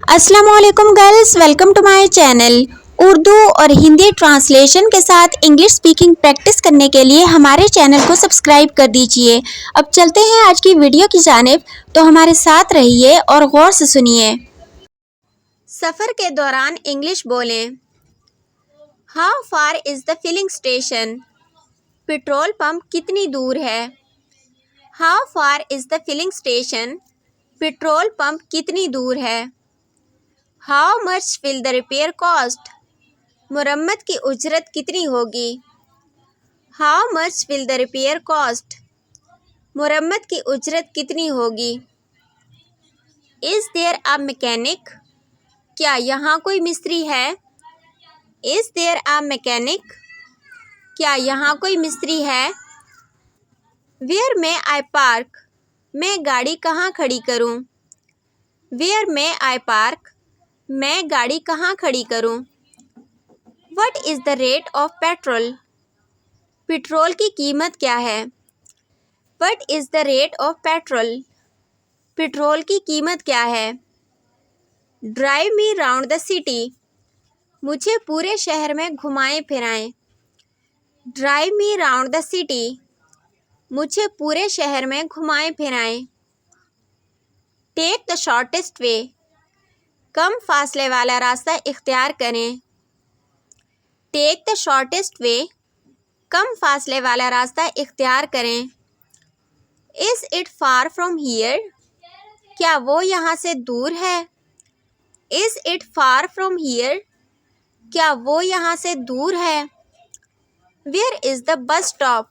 अस्सलामुअलैकुम girls, welcome to my channel. Urdu और Hindi translation के साथ इंग्लिश स्पीकिंग प्रैक्टिस करने के लिए हमारे चैनल को सब्सक्राइब कर दीजिए। अब चलते हैं आज की वीडियो की जानिब, तो हमारे साथ रहिए और गौर से सुनिए। सफ़र के दौरान इंग्लिश बोलें। How far is the filling station? Petrol pump कितनी दूर है? How far is the filling station? Petrol pump कितनी दूर है? How much will the repair cost? मुरम्मत की उजरत कितनी होगी? How much will the repair cost? मुरम्मत की उजरत कितनी होगी? Is there a mechanic? क्या यहाँ कोई मिस्त्री है? Is there a mechanic? क्या यहाँ कोई मिस्त्री है? वेयर में आई पार्क? मैं गाड़ी कहाँ खड़ी करूँ? वेयर में आई पार्क? मैं गाड़ी कहाँ खड़ी करूँ? What is the rate of petrol? Petrol की कीमत क्या है? What is the rate of petrol? Petrol की कीमत क्या है? Drive me round the city? मुझे पूरे शहर में घुमाएं फिराएं। Drive me round the city? मुझे पूरे शहर में घुमाएं फिराएं। Take the shortest way? कम फासले वाला रास्ता इख्तियार करें। Take the shortest way? कम फासले वाला रास्ता इख्तियार करें। Is it far from here? क्या वो यहाँ से दूर है? Is it far from here? क्या वो यहाँ से दूर है? Where is the bus stop?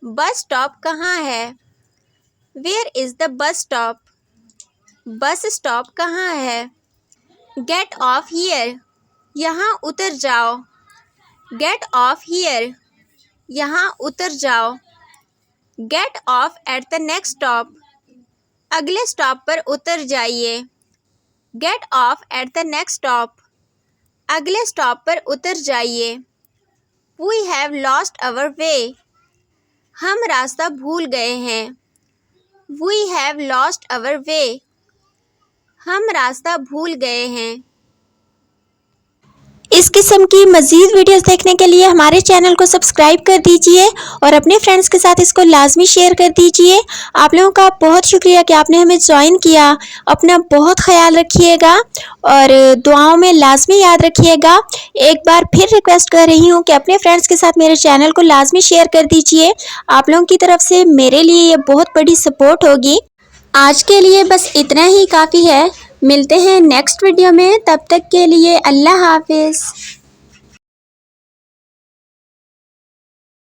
Bus stop कहाँ है? Where is the bus stop? Bus stop कहाँ है? Get off here? यहाँ उतर जाओ। Get off here? यहाँ उतर जाओ। Get off at the next stop? अगले स्टॉप पर उतर जाइए। Get off at the next stop? अगले स्टॉप पर उतर जाइए। We have lost our way? हम रास्ता भूल गए हैं। We have lost our way? हम रास्ता भूल गए हैं। इस किस्म की मज़ीद वीडियोस देखने के लिए हमारे चैनल को सब्सक्राइब कर दीजिए और अपने फ्रेंड्स के साथ इसको लाजमी शेयर कर दीजिए। आप लोगों का बहुत शुक्रिया कि आपने हमें ज्वाइन किया। अपना बहुत ख्याल रखिएगा और दुआओं में लाजमी याद रखिएगा। एक बार फिर रिक्वेस्ट कर रही हूँ कि अपने फ्रेंड्स के साथ मेरे चैनल को लाजमी शेयर कर दीजिए। आप लोगों की तरफ से मेरे लिए ये बहुत बड़ी सपोर्ट होगी। आज के लिए बस इतना ही काफ़ी है। मिलते हैं नेक्स्ट वीडियो में, तब तक के लिए अल्लाह हाफिज़।